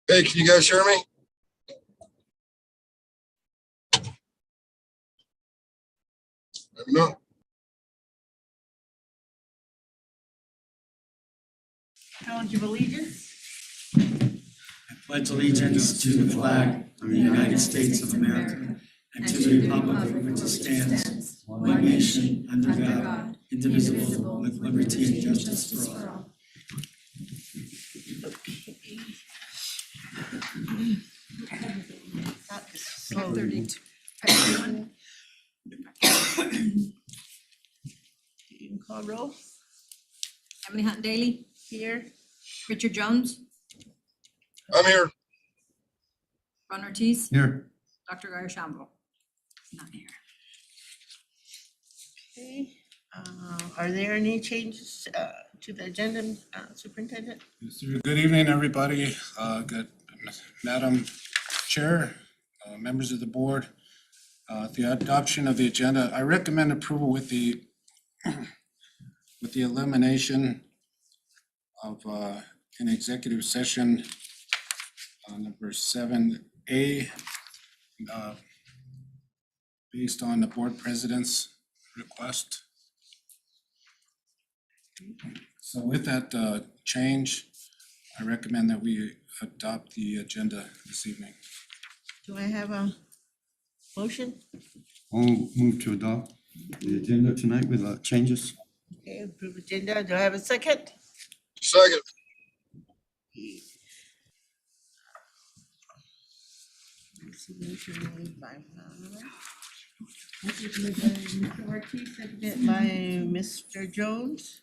Hey, can you guys hear me? No. Pledge of allegiance. Pledge allegiance to the flag of the United States of America and to the republic for which it stands, one nation, under God, indivisible, with liberty and justice for all. Slow. 32. You can call roll. Emily Hunt Daly, Here. Richard Jones, I'm here. Ron Ortiz, Here. Dr. Guyer Shambo. Not here. Okay, are there any changes to the agenda, Superintendent? Yes, sir. Good evening, everybody. Good, Madam Chair, members of the board. The adoption of the agenda, I recommend approval with the elimination of an executive session number 7A based on the board president's request. So with that change, I recommend that we adopt the agenda this evening. Do I have a motion? I'll move to adopt the agenda tonight with changes. Okay, approve agenda. Do I have a second? Second. Motion made by Mr. Ortiz, seconded by Mr. Jones.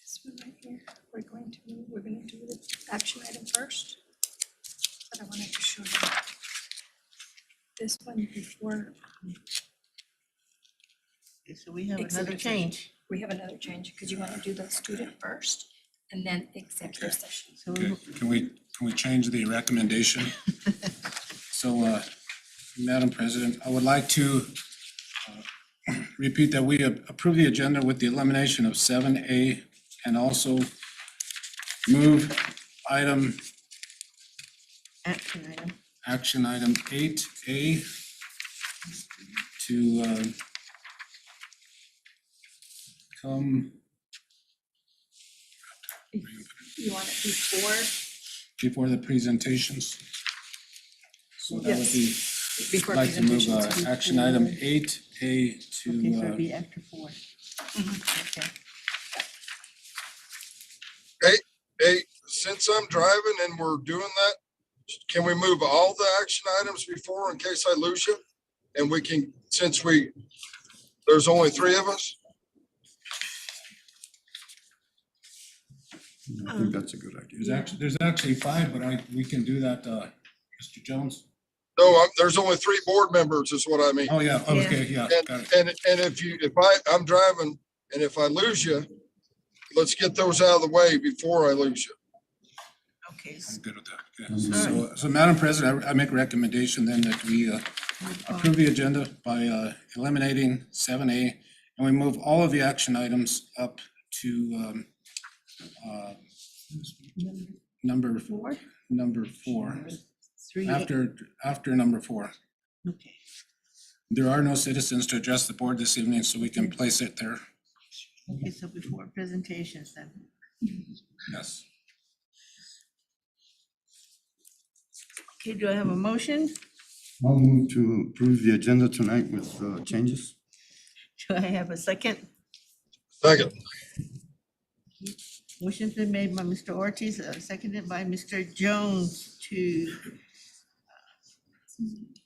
This one right here, we're gonna do the action item first. But I wanted to show you this one before, Okay, so we have another Executive change. we have another change, because you wanna do the student first and then executive Okay. session. So Okay, can we change the recommendation? So, Madam President, I would like to repeat that we approve the agenda with the elimination of 7A and also move action item. 8A to come You want it before the presentations. So that would be, before I'd like to move presentations. action item 8A Okay, so it'd to, be after 4. Okay. Hey, since I'm driving and we're doing that, can we move all the action items before in case I lose you? And we can, since there's only 3 of us? I think that's a good idea. there's actually 5, but we can do that, Mr. Jones. No, there's only 3 board members is what I mean. Oh, yeah, okay, yeah, got it. And if I'm driving and if I lose you, let's get those out of the way before I lose you. Okay, I'm good with that. Okay. So Madam President, I make a recommendation then that we approve the agenda by eliminating 7A, and we move all of the action items up to number 4, 3. after number 4. Okay. There are no citizens to address the board this evening, so we can place it there. Okay, so before presentations then. Yes. Okay, do I have a motion? I'll move to approve the agenda tonight with changes. Do I have a second? Second. Motion's been made by Mr. Ortiz, seconded by Mr. Jones to,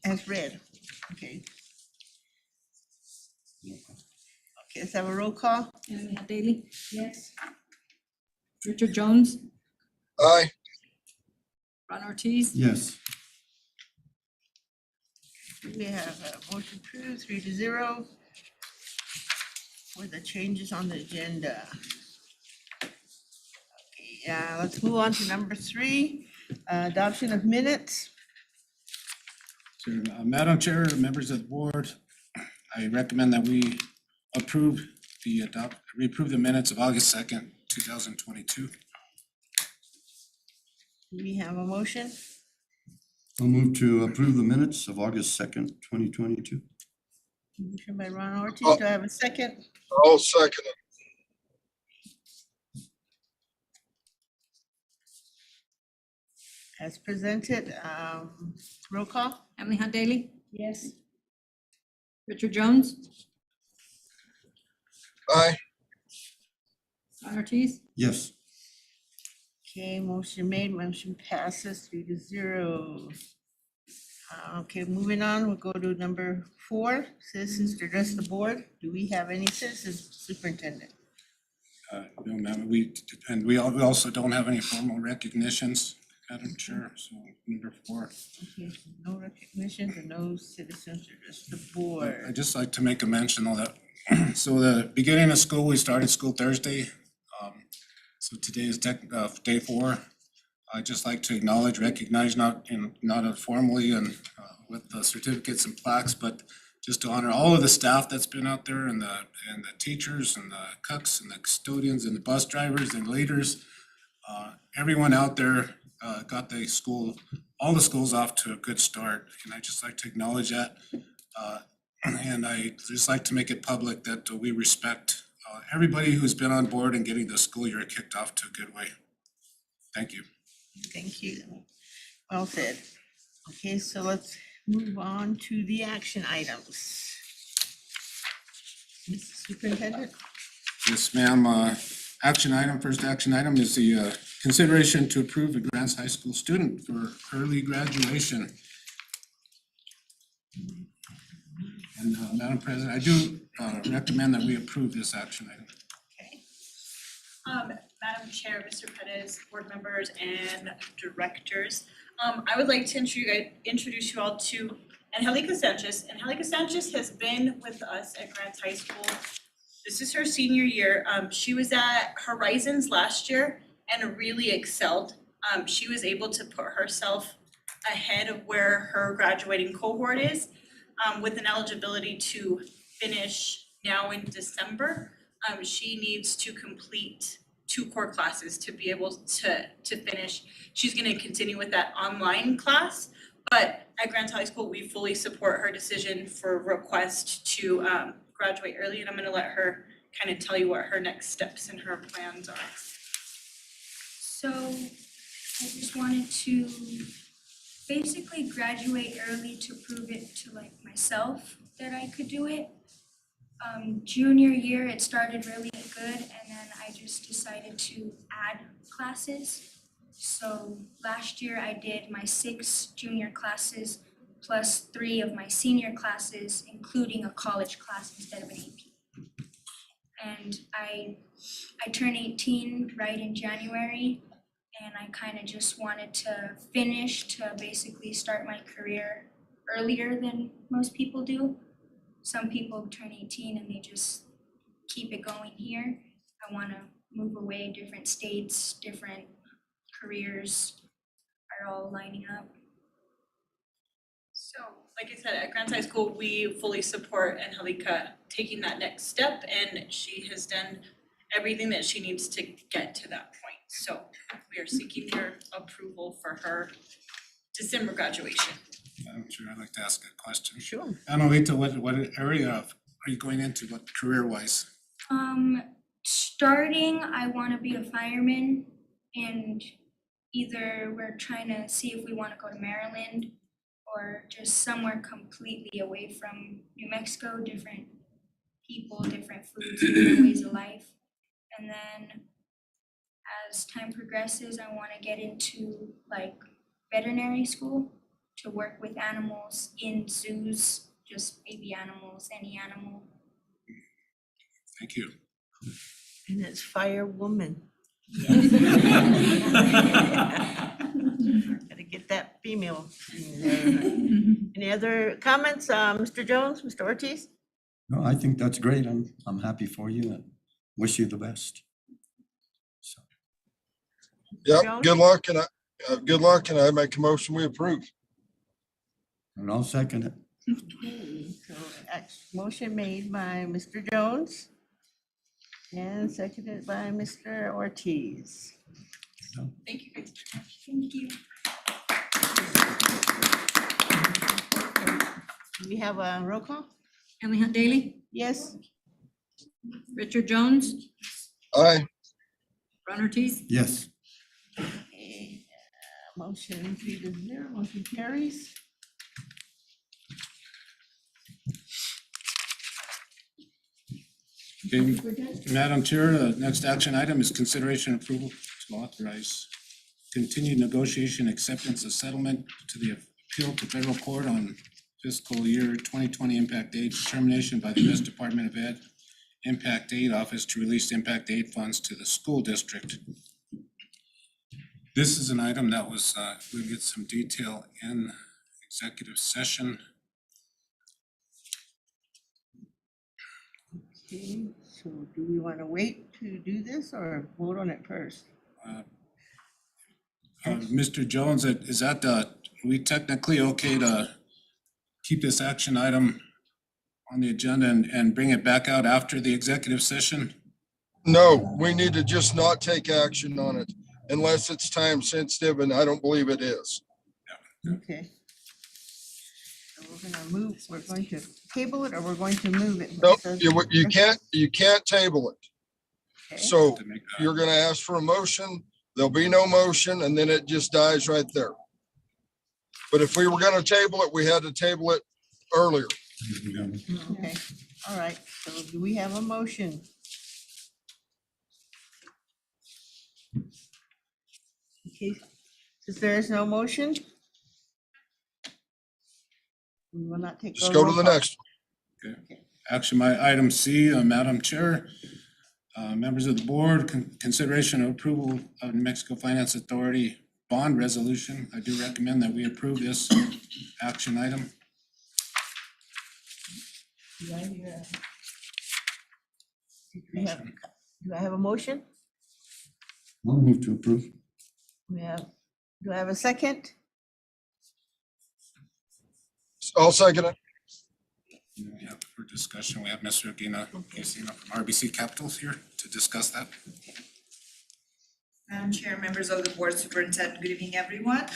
as read. Okay. Okay, let's have a roll call. Emily Hunt Daly, Yes. Richard Jones, Aye. Ron Ortiz, Yes. We have a motion approved, 3-0 for the changes on the agenda. Okay, let's move on to number 3, adoption of minutes. So, Madam Chair, members of the board, I recommend that we approve the minutes of August 2nd, 2022. Do we have a motion? I'll move to approve the minutes of August 2nd, 2022. Motion by Ron Ortiz. Do I have a second? I'll second it. As presented, roll call? Emily Hunt Daly, Yes. Richard Jones, Aye. Ron Ortiz, Yes, Okay, motion made, motion passes 3-0. Okay, moving on, we'll go to number 4, citizens to address the board. Do we have any citizens, superintendent? No, ma'am, we also don't have any formal recognitions, Madam Chair, so number 4. Okay, no recognition and no citizens to address the I'd board. just like to make a mention of that. So the beginning of school, we started school Thursday. So today is day 4. I'd just like to acknowledge, recognize, not formally and with the certificates and plaques, but just to honor all of the staff that's been out there and the teachers and the cooks and the custodians and the bus drivers and leaders. Everyone out there got all the schools off to a good start, and I'd just like to acknowledge that. And I just like to make it public that we respect everybody who's been on board and getting the school year kicked off to a good way. Thank you. Thank you. Well said. Okay, so let's move on to the action items. Mr. Superintendent? Yes, ma'am. First action item is the consideration to approve a Grants High School student for early graduation. And Madam President, I do recommend that we approve this action item. Okay. Madam Chair, Mr. Pettis, board members and directors. I would like to introduce you all to Angelica Sanchez. Angelica Sanchez has been with us at Grants High School. This is her senior year. She was at Horizons last year and really excelled. She was able to put herself ahead of where her graduating cohort is, with an eligibility to finish now in December. She needs to complete 2 core classes to be able to finish. She's gonna continue with that online class, but at Grants High School, we fully support her decision for request to graduate early, and I'm gonna let her kind of tell you what her next steps and her plans are. So I just wanted to basically graduate early to prove it to like myself that I could do it. Junior year, it started really good, and then I just decided to add classes. So last year I did my 6 junior classes plus 3 of my senior classes, including a college class instead of an AP. And I turned 18 right in January, and I kind of just wanted to finish to basically start my career earlier than most people do. Some people turn 18 and they just keep it going here. I want to move away, different states, different careers are all lining up. So, like I said, at Grants High School, we fully support Angelica taking that next step, and she has done everything that she needs to get to that point. So we are seeking your approval for her December graduation. Madam Chair, I'd like to ask a question. Sure. Analita, what area are you going into, what career-wise? Starting, I want to be a fireman, and either we're trying to see if we want to go to Maryland or just somewhere completely away from New Mexico, different people, different foods, different ways of life. And then as time progresses, I want to get into like veterinary school to work with animals in zoos, just baby animals, any animal. Thank you. And it's firewoman. Gotta get that female in there. Any other comments, Mr. Jones, Mr. Ortiz? no, I think that's great. I'm happy for you and wish you the best. So, Yep, Jones? good luck, and I make a motion, we approve. and I'll second it. So motion made by Mr. Jones. And seconded by Mr. Ortiz. Thank you guys. Thank you. Do we have a roll call? Emily Hunt Daly, Yes? Richard Jones, Aye. Ron Ortiz, Yes. Okay, motion 3-0, motion carries. Okay, Madam Chair, the next action item is consideration approval to authorize continued negotiation acceptance of settlement to the appeal to federal court on fiscal year 2020 impact aid determination by the U.S. Department of Ed Impact Aid Office to release impact aid funds to the school district. This is an item that was, we'll get some detail in executive session. Okay, so do we want to wait to do this or vote on it first? Mr. Jones, is that, we technically okay to keep this action item on the agenda and bring it back out after the executive session? No, we need to just not take action on it unless it's time sensitive, and I don't believe it is. Okay. So we're going to table it or we're going to move it? No, Because- you can't table it. Okay. So To make that- you're gonna ask for a motion, there'll be no motion, and then it just dies right there. But if we were gonna table it, we had to table it earlier. Okay, all right, so do we have a motion? Okay, since there is no motion, we will not take. Just a go to roll the call. next. Action by item C, Madam Chair, members of the board, consideration of approval of New Mexico Finance Authority bond resolution. I do recommend that we approve this action item. Do I hear do I have a motion? I'll move to approve. Do I have a second? I'll second it. Yeah, for discussion, we have Mr. Gina Casino from RBC Capitals here to discuss that. Madam Chair, members of the board, superintendent, good evening, everyone.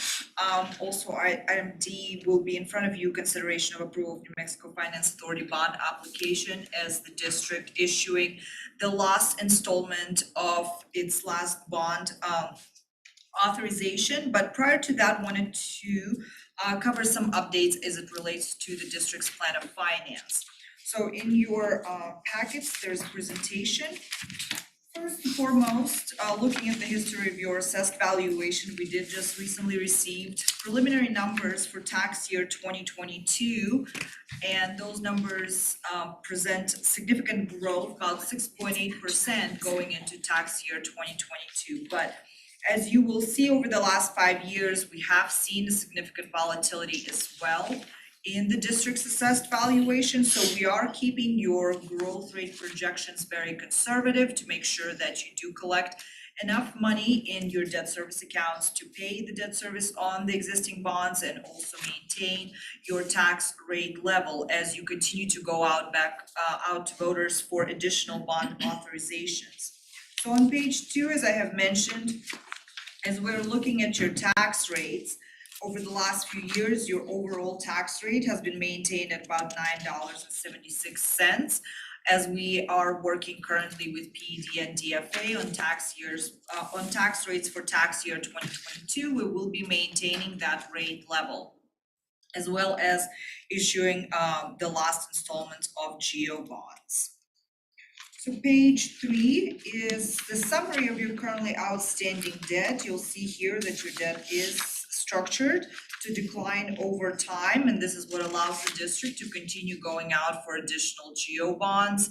Also, item D will be in front of you, consideration of approval of New Mexico Finance Authority bond application as the district issuing the last installment of its last bond authorization. But prior to that, wanted to cover some updates as it relates to the district's plan of finance. So in your packets, there's a presentation. First and foremost, looking at the history of your assessed valuation, we did just recently received preliminary numbers for tax year 2022. And those numbers present significant growth, about 6.8% going into tax year 2022. But as you will see over the last 5 years, we have seen a significant volatility as well in the district's assessed valuation. So we are keeping your growth rate projections very conservative to make sure that you do collect enough money in your debt service accounts to pay the debt service on the existing bonds and also maintain your tax rate level as you continue to go out to voters for additional bond authorizations. So on page 2, as I have mentioned, as we're looking at your tax rates, over the last few years, your overall tax rate has been maintained at about $9.76, as we are working currently with PED and DFA on tax rates for tax year 2022. We will be maintaining that rate level, as well as issuing the last installments of GO bonds. So page 3 is the summary of your currently outstanding debt. You'll see here that your debt is structured to decline over time, and this is what allows the district to continue going out for additional GO bonds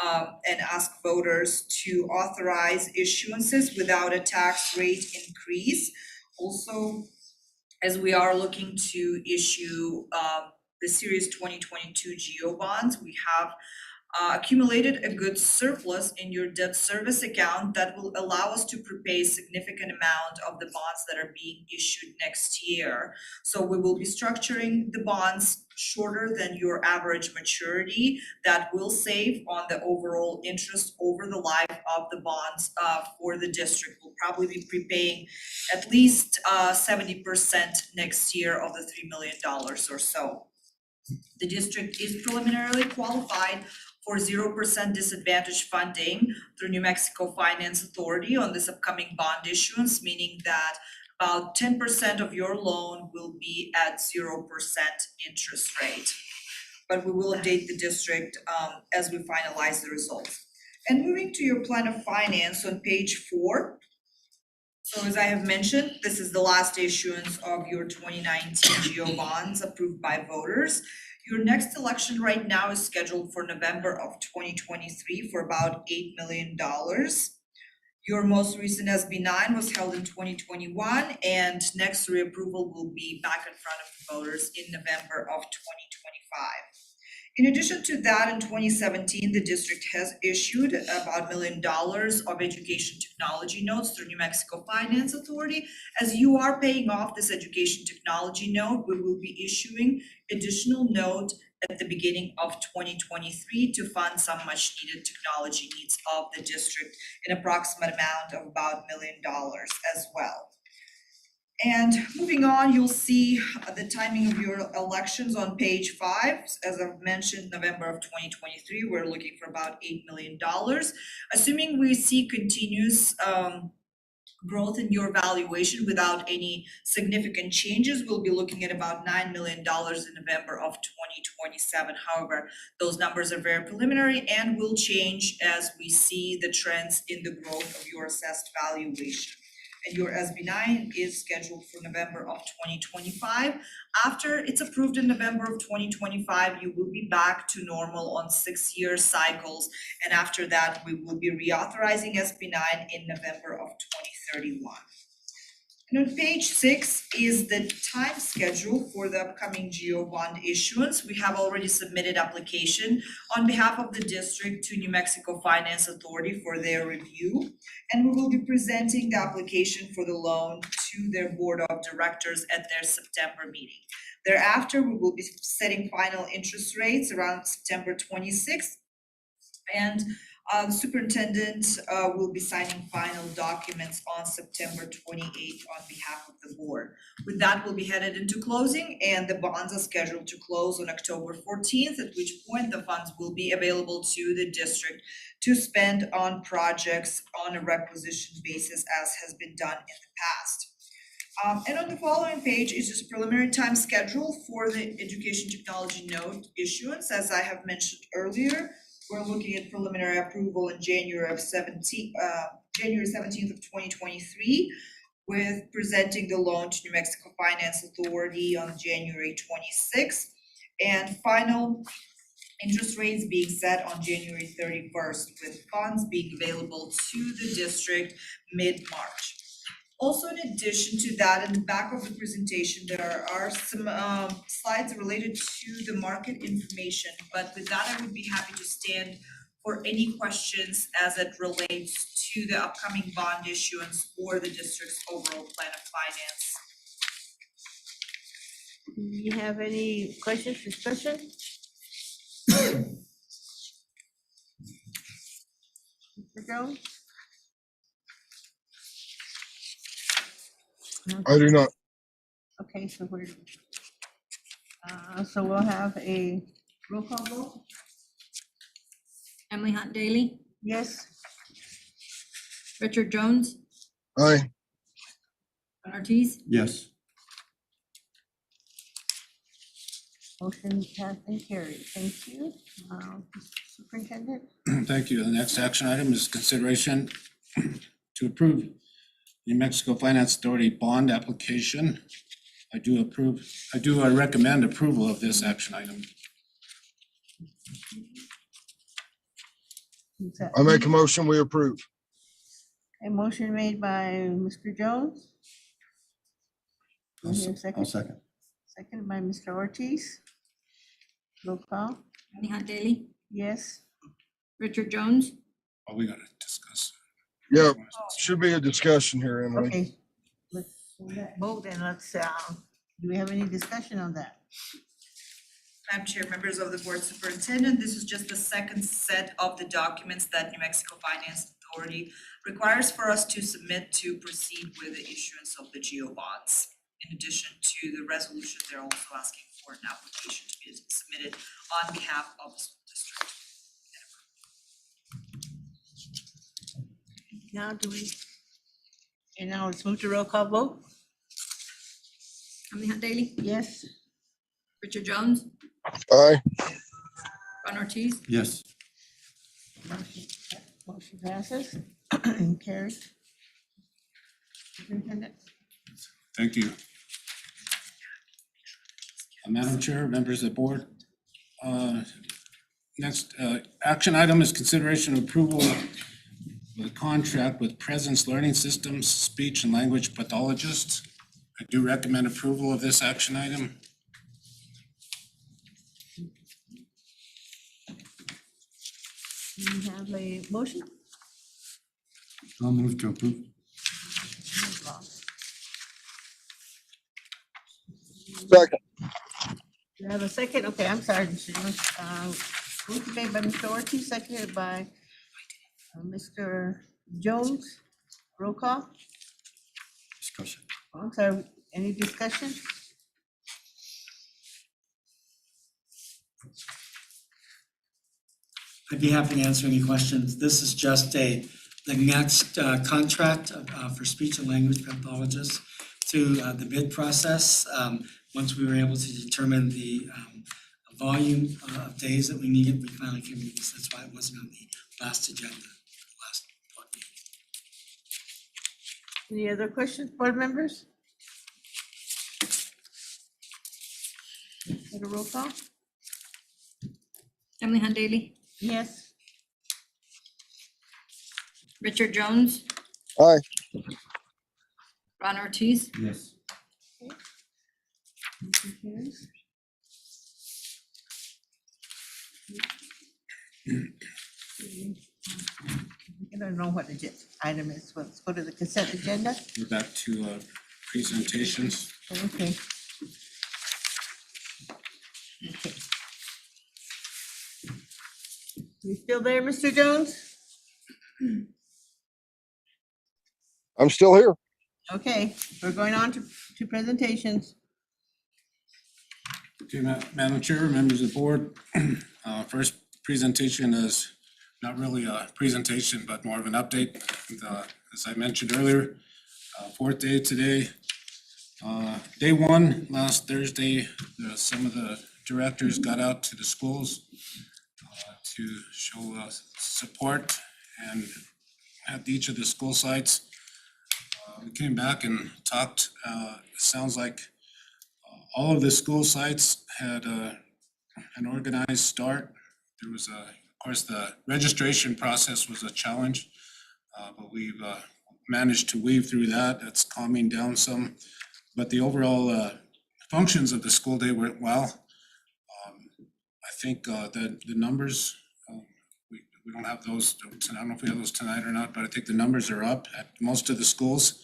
and ask voters to authorize issuances without a tax rate increase. Also, as we are looking to issue the Series 2022 GO bonds, we have accumulated a good surplus in your debt service account that will allow us to prepay a significant amount of the bonds that are being issued next year. So we will be structuring the bonds shorter than your average maturity. That will save on the overall interest over the life of the bonds for the district. We'll probably be prepaying at least 70% next year of the $3 million or so. The district is preliminarily qualified for 0% disadvantage funding through New Mexico Finance Authority on this upcoming bond issuance, meaning that about 10% of your loan will be at 0% interest rate. But we will update the district as we finalize the results. And moving to your plan of finance on page 4. So as I have mentioned, this is the last issuance of your 2019 GO bonds approved by voters. Your next election right now is scheduled for November of 2023 for about $8 million. Your most recent SB 9 was held in 2021, and next reapproval will be back in front of the voters in November of 2025. In addition to that, in 2017, the district has issued about $1 million of education technology notes through New Mexico Finance Authority. As you are paying off this education technology note, we will be issuing additional note at the beginning of 2023 to fund some much needed technology needs of the district, an approximate amount of about $1 million as well. And moving on, you'll see the timing of your elections on page 5. As I've mentioned, November of 2023, we're looking for about $8 million. Assuming we see continuous growth in your valuation without any significant changes, we'll be looking at about $9 million in November of 2027. However, those numbers are very preliminary and will change as we see the trends in the growth of your assessed valuation. And your SB 9 is scheduled for November of 2025. After it's approved in November of 2025, you will be back to normal on 6-year cycles. And after that, we will be reauthorizing SB 9 in November of 2031. And on page 6 is the time schedule for the upcoming GO bond issuance. We have already submitted application on behalf of the district to New Mexico Finance Authority for their review. And we will be presenting the application for the loan to their board of directors at their September meeting. Thereafter, we will be setting final interest rates around September 26th. And the superintendent will be signing final documents on September 28th on behalf of the board. With that, we'll be headed into closing, and the bonds are scheduled to close on October 14th, at which point the funds will be available to the district to spend on projects on a requisition basis, as has been done in the past. And on the following page is just preliminary time schedule for the education technology note issuance. As I have mentioned earlier, we're looking at preliminary approval in January 17th of 2023, with presenting the loan to New Mexico Finance Authority on January 26th, and final interest rates being set on January 31st, with funds being available to the district mid-March. Also, in addition to that, in the back of the presentation, there are some slides related to the market information. But with that, I would be happy to stand for any questions as it relates to the upcoming bond issuance or the district's overall plan of finance. Do you have any questions, discussion? Mr. Jones? I do not. Okay, so we'll have a roll call vote. Emily Hunt Daly, Yes, Richard Jones, Aye. Ron Ortiz, Yes. motion passed and carried. Thank you. Superintendent? Thank you. The next action item is consideration to approve New Mexico Finance Authority bond application. I recommend approval of this action item. I make a motion, we approve. A motion made by Mr. Jones. Do I hear a second? I'll second. Second by Mr. Ortiz. Roll call. Emily Hunt Daly, Yes, Richard Jones, Oh, we gotta discuss. Yeah, should be a discussion here, Emily. Okay, let's vote and let's, do we have any discussion on that? Madam Chair, members of the Board Superintendent, this is just the second set of the documents that New Mexico Finance Authority requires for us to submit to proceed with the issuance of the GO bonds. In addition to the resolution, they're also asking for an application to be submitted on behalf of the school district. Now do we, and now let's move to roll call vote. Emily Hunt Daly, Yes? Richard Jones, Aye. Ron Ortiz, Yes. Motion passes and carries. Superintendent? Thank you. Madam Chair, members of the board. Next, action item is consideration of approval of the contract with Presence Learning Systems, speech and language pathologists. I do recommend approval of this action item. Do we have a motion? I'll move to approve. Second. Do you have a second? Okay, I'm sorry, Mr. Jones. Motion made by Mr. Ortiz, seconded by Mr. Jones. Roll call. Discussion. Oh, I'm sorry, any discussion? I'd be happy to answer any questions. This is just the next contract for speech and language pathologists to the bid process. Once we were able to determine the volume of days that we needed, we finally came to this. That's why it wasn't on the last agenda, last board meeting. Any other questions, board members? Take a roll call? Emily Hunt Daly, Yes. Richard Jones, Aye. Ron Ortiz, Yes. Motion carries. I don't know what the item is. Let's go to the consent agenda. We're back to presentations. Okay. Okay. You still there, Mr. Jones? I'm still here. Okay, we're going on to presentations. Okay, Madam Chair, members of the board, first presentation is not really a presentation, but more of an update. As I mentioned earlier, fourth day today. Day one, last Thursday, some of the directors got out to the schools to show support and at each of the school sites. We came back and talked, it sounds like all of the school sites had an organized start. There was of course, the registration process was a challenge, but we've managed to weave through that. That's calming down some. But the overall functions of the school day went well. I think the numbers, we don't have those, I don't know if we have those tonight or not, but I think the numbers are up at most of the schools.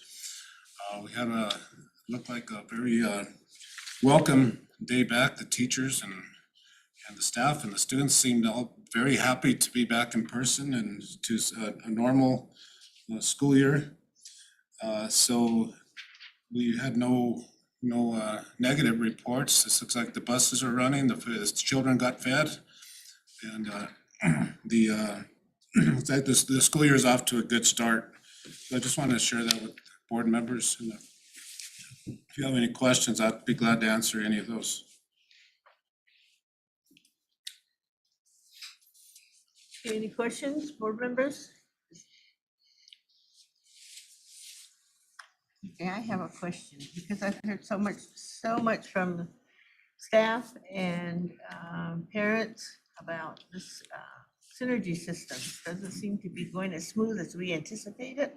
We had looked like a very welcome day back. The teachers and the staff and the students seemed all very happy to be back in person and to a normal school year. So we had no negative reports. This looks like the buses are running, the children got fed. And looks like the school year is off to a good start. So I just wanted to share that with board members. And if you have any questions, I'd be glad to answer any of those. Any questions, board members? Okay, I have a question because I've heard so much from staff and parents about this synergy system. Doesn't seem to be going as smooth as we anticipated.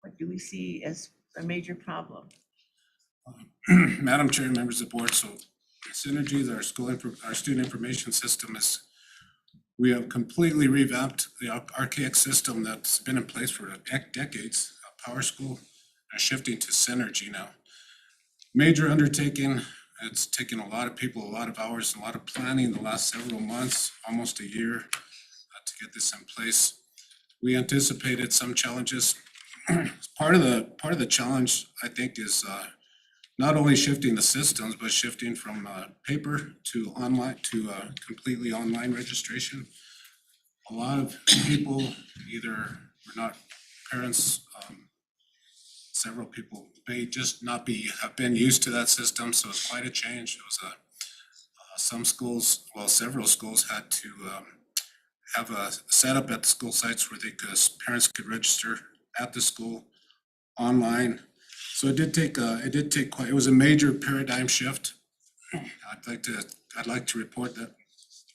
What do we see as a major problem? Madam Chair, members of the board, so Synergy, our student information system, is We have completely revamped the archaic system that's been in place for decades. Power School are shifting to Synergy now. Major undertaking. It's taken a lot of people, a lot of hours, a lot of planning the last several months, almost a year to get this in place. We anticipated some challenges. Part of the challenge, I think, is not only shifting the systems, but shifting from paper to online to completely online registration. A lot of people either were not parents. Several people may just not have been used to that system, so it's quite a change. It was some schools, well, several schools had to have a setup at the school sites where parents could register at the school online. So it did take it was a major paradigm shift. I'd like to report that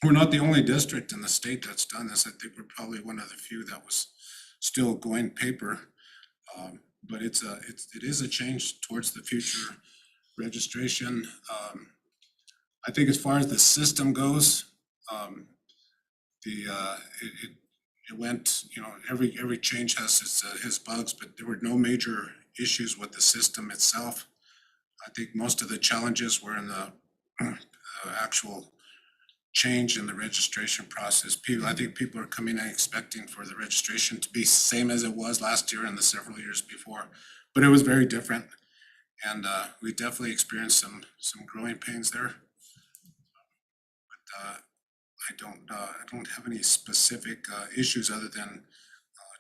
we're not the only district in the state that's done this. I think we're probably one of the few that was still going paper. But it is a change towards the future registration. I think as far as the system goes, it went, every change has its bugs, but there were no major issues with the system itself. I think most of the challenges were in the actual change in the registration process. I think people are coming and expecting for the registration to be same as it was last year and the several years before, but it was very different. And we definitely experienced some growing pains there. But I don't have any specific issues other than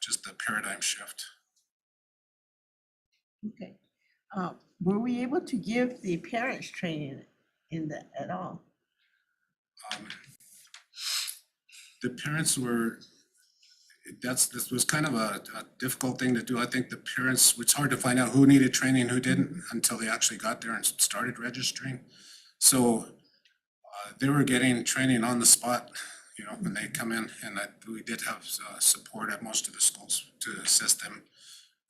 just the paradigm shift. Okay. Were we able to give the parents training in that at all? The parents were, this was kind of a difficult thing to do. I think the parents, it's hard to find out who needed training, who didn't, until they actually got there and started registering. So they were getting training on the spot, when they come in, and we did have support at most of the schools to assist them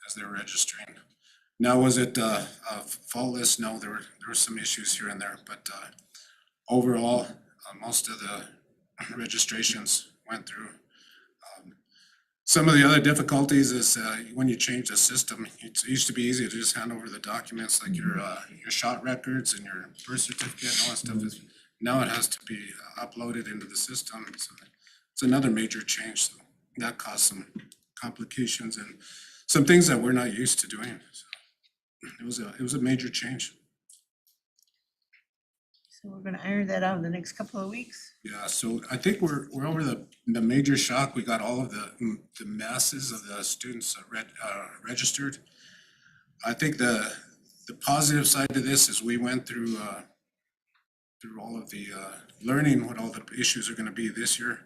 as they were registering. Now, was it faultless? No, there were some issues here and there, but overall, most of the registrations went through. Some of the other difficulties is when you change the system, it used to be easy to just hand over the documents like your shot records and your birth certificate and all that stuff. Now it has to be uploaded into the system. So it's another major change. So that caused some complications and some things that we're not used to doing. So it was a major change. So we're gonna iron that out in the next couple of weeks. Yeah, so I think we're over the major shock. We got all of the masses of the students registered. I think the positive side to this is we went through all of the learning what all the issues are going to be this year.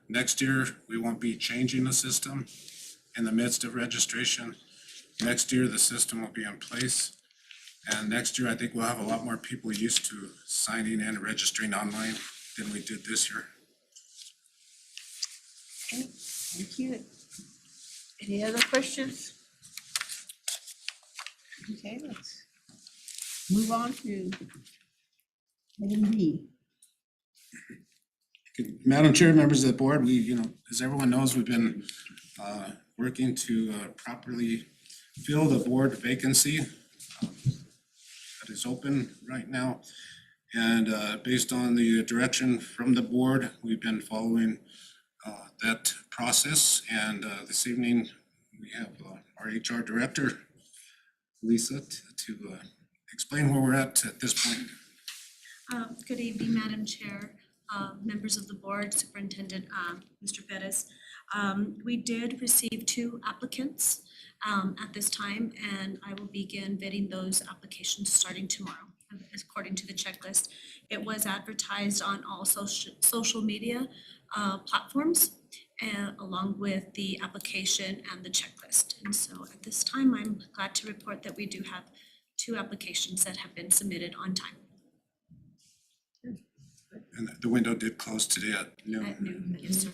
Next year, we won't be changing the system in the midst of registration. Next year, the system will be in place. And next year, I think we'll have a lot more people used to signing in and registering online than we did this year. Okay, thank you. Any other questions? Okay, let's move on to item B. Madam Chair, members of the board, we, as everyone knows, we've been working to properly fill the board vacancy that is open right now. And based on the direction from the board, we've been following that process. And this evening, we have our HR director, Lisa, to explain where we're at this point. Good evening, Madam Chair, members of the board, Superintendent Mr. Perez. We did receive 2 applicants at this time, and I will begin vetting those applications starting tomorrow, according to the checklist. It was advertised on all social media platforms, along with the application and the checklist. And so at this time, I'm glad to report that we do have 2 applications that have been submitted on time. And the window did close today at noon. At noon, yes, sir.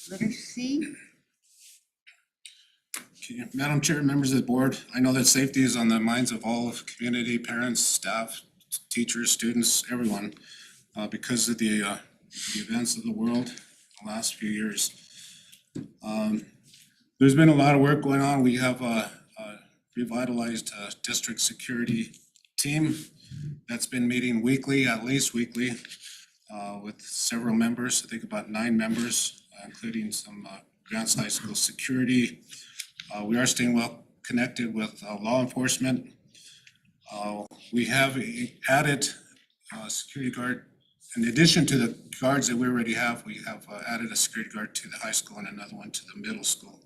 Letter C. Okay, Madam Chair, members of the board, I know that safety is on the minds of all of community, parents, staff, teachers, students, everyone, because of the events of the world the last few years. There's been a lot of work going on. We have a revitalized district security team that's been meeting weekly, at least weekly, with several members, I think about 9 members, including some Grants High School security. We are staying well connected with law enforcement. We have added security guard. In addition to the guards that we already have, we have added a security guard to the high school and another one to the middle school.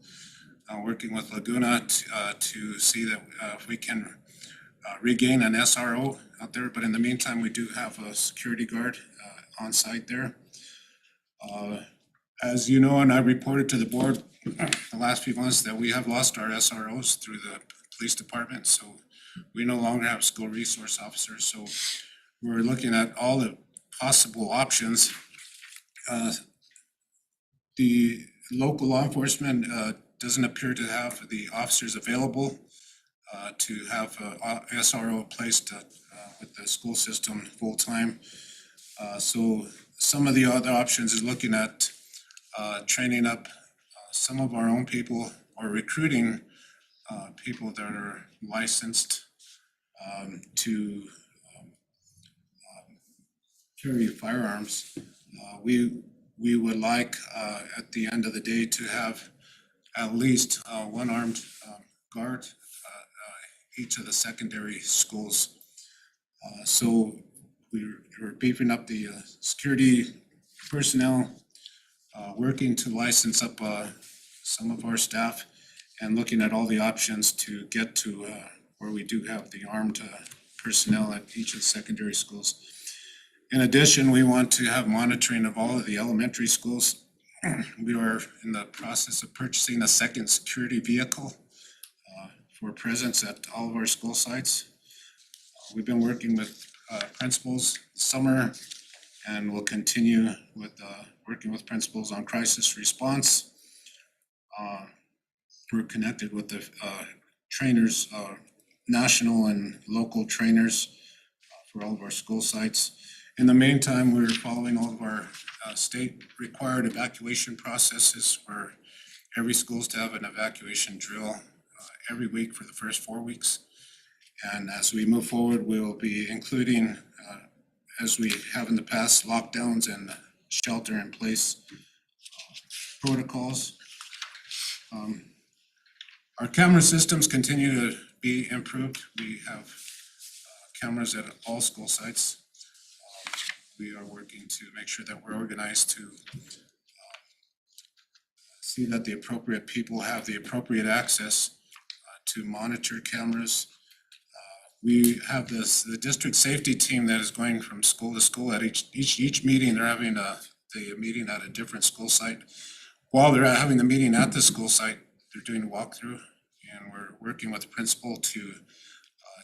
Working with Laguna to see that if we can regain an SRO out there, but in the meantime, we do have a security guard on site there. As you know, and I reported to the board the last few months that we have lost our SROs through the police department, so we no longer have school resource officers. So we're looking at all the possible options. The local law enforcement doesn't appear to have the officers available to have SRO placed with the school system full-time. So some of the other options is looking at training up some of our own people or recruiting people that are licensed to carry firearms. We would like at the end of the day to have at least one armed guard each of the secondary schools. So we're beefing up the security personnel, working to license up some of our staff and looking at all the options to get to where we do have the armed personnel at each of the secondary schools. In addition, we want to have monitoring of all of the elementary schools. We are in the process of purchasing a second security vehicle for presence at all of our school sites. We've been working with principals this summer and will continue with working with principals on crisis response. We're connected with the trainers, national and local trainers for all of our school sites. In the meantime, we're following all of our state required evacuation processes where every school is to have an evacuation drill every week for the first 4 weeks. And as we move forward, we'll be including, as we have in the past, lockdowns and shelter in place protocols. Our camera systems continue to be improved. We have cameras at all school sites. We are working to make sure that we're organized to see that the appropriate people have the appropriate access to monitor cameras. We have the district safety team that is going from school to school. At each meeting, they're having the meeting at a different school site. While they're having the meeting at the school site, they're doing a walkthrough, and we're working with the principal to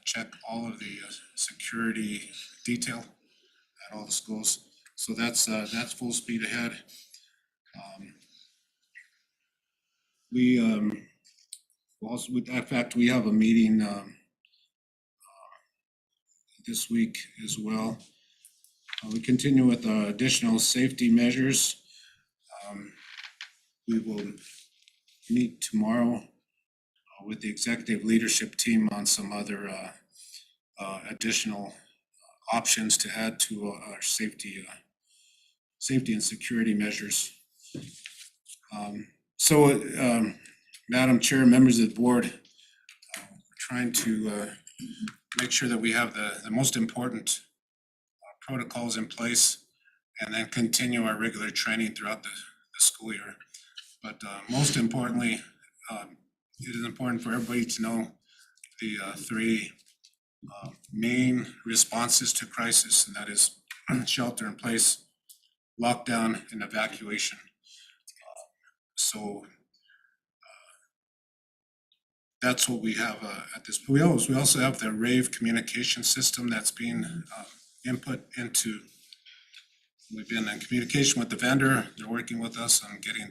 check all of the security detail at all the schools. So that's full speed ahead. We also, in fact, we have a meeting this week as well. We continue with additional safety measures. We will meet tomorrow with the executive leadership team on some other additional options to add to our safety and security measures. Madam Chair, members of the board, we're trying to make sure that we have the most important protocols in place and then continue our regular training throughout the school year. But most importantly, it is important for everybody to know the 3 main responses to crisis, and that is shelter in place, lockdown, and evacuation. That's what we have at this. We also have the RAVE communication system that's being input into. We've been in communication with the vendor. They're working with us on getting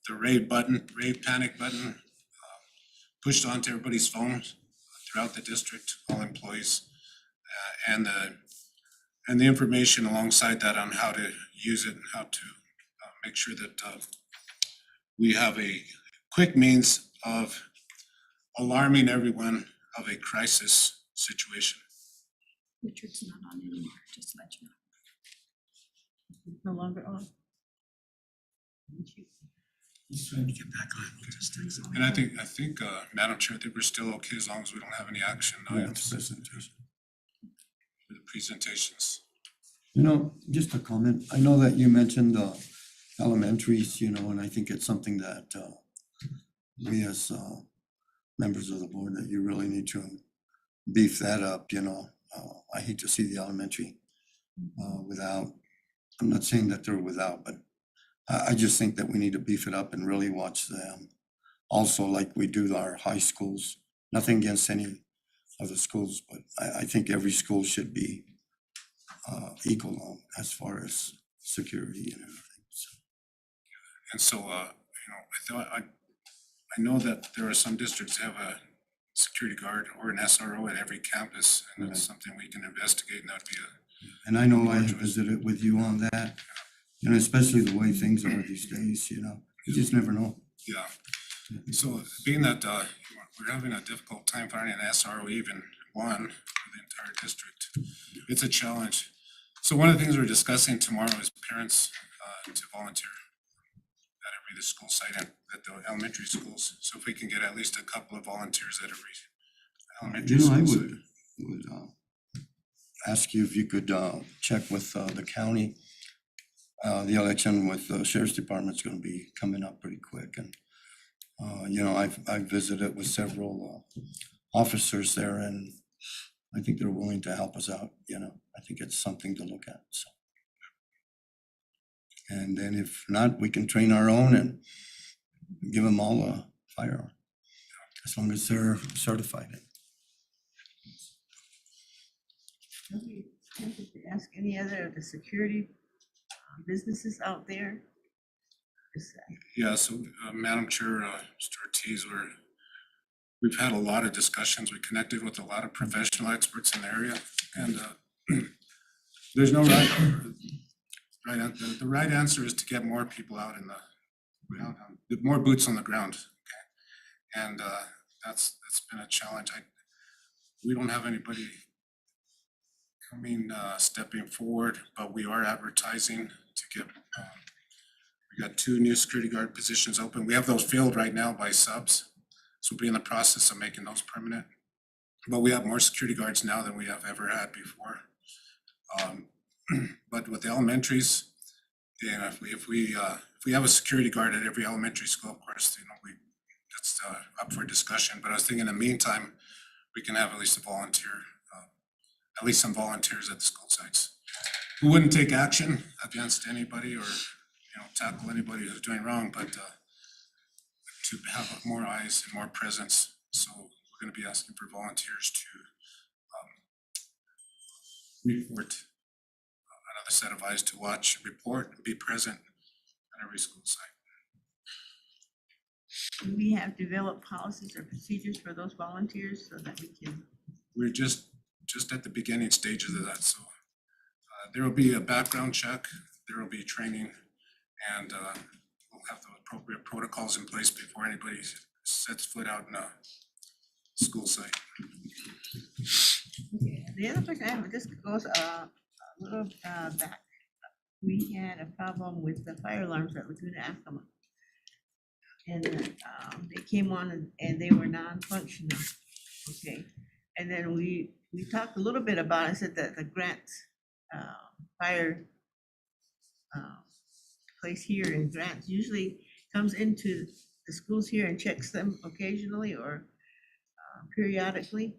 the RAVE panic button pushed onto everybody's phones throughout the district, all employees. and the information alongside that on how to use it and how to make sure that we have a quick means of alarming everyone of a crisis situation. Richard's not on anymore, just to let you know. No longer on. He's trying to get back on. We'll just take some- And I think, Madam Chair, I think we're still okay as long as we don't have any action Yeah, items presentation. for the presentations. You know, just a comment. I know that you mentioned elementaries, you know, and I think it's something that we as members of the board that you really need to beef that up, you know. I hate to see the elementary without, I'm not saying that they're without, but I just think that we need to beef it up and really watch them. Also, like we do our high schools, nothing against any of the schools, but I think every school should be equal as far as security and everything. So, And so, I know that there are some districts that have a security guard or an SRO at every campus, and that's something we can investigate, and that'd be and I know I have visited with you on that, you know, especially the way things are these days, you know, you just never know. yeah. So being that we're having a difficult time finding an SRO, even one for the entire district, it's a challenge. So one of the things we're discussing tomorrow is parents to volunteer at every school site and at the elementary schools. So if we can get at least a couple of volunteers at every elementary You know, I school site. would ask you if you could check with the county. The election with the sheriff's department's gonna be coming up pretty quick, and you know, I've visited with several officers there, and I think they're willing to help us out, you know. I think it's something to look at, so. And then if not, we can train our own and give them all a firearm, as long as they're certified. Ask any other of the security businesses out there. Yeah, so Madam Chair, Mr. Ortiz, we've had a lot of discussions. We connected with a lot of professional experts in the area, and there's no the right answer is to get more people out in the more boots on the ground. Okay, and that's been a challenge. We don't have anybody stepping forward, but we are advertising to get. We got 2 new security guard positions open. We have those filled right now by subs. So we'll be in the process of making those permanent. But we have more security guards now than we have ever had before. But with the elementaries, yeah, if we have a security guard at every elementary school, of course, you know, that's up for discussion. But I was thinking in the meantime, we can have at least some volunteers at the school sites who wouldn't take action against anybody or tackle anybody who's doing wrong, but to have more eyes and more presence. So we're going to be asking for volunteers to report, another set of eyes to watch, report, and be present at every school site. Do we have developed policies or procedures for those volunteers so that we can? We're just at the beginning stages of that. So there will be a background check, there will be training, and we'll have the appropriate protocols in place before anybody sets foot out in a school site. Okay, the other question I have, this goes a little back. We had a problem with the fire alarms at Laguna Acoma. And they came on and they were non-functional, okay? And then we talked a little bit about it, said that the Grants fire place here in Grants usually comes into the schools here and checks them occasionally or periodically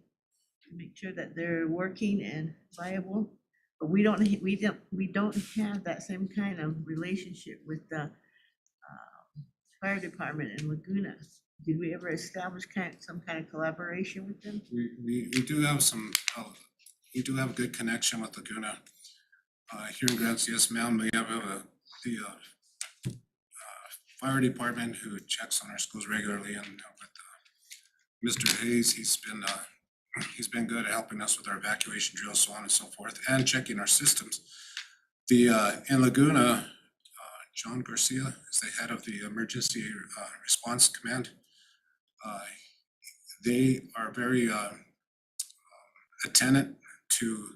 to make sure that they're working and viable. But we don't have that same kind of relationship with the fire department in Laguna. Did we ever establish some kind of collaboration with them? We do have we do have a good connection with Laguna. Here in Grants, yes, ma'am, we have the fire department who checks on our schools regularly, and with Mr. Hayes, he's been he's been good at helping us with our evacuation drills, so on and so forth, and checking our systems. The, in Laguna, John Garcia is the head of the Emergency Response Command. They are very attentive to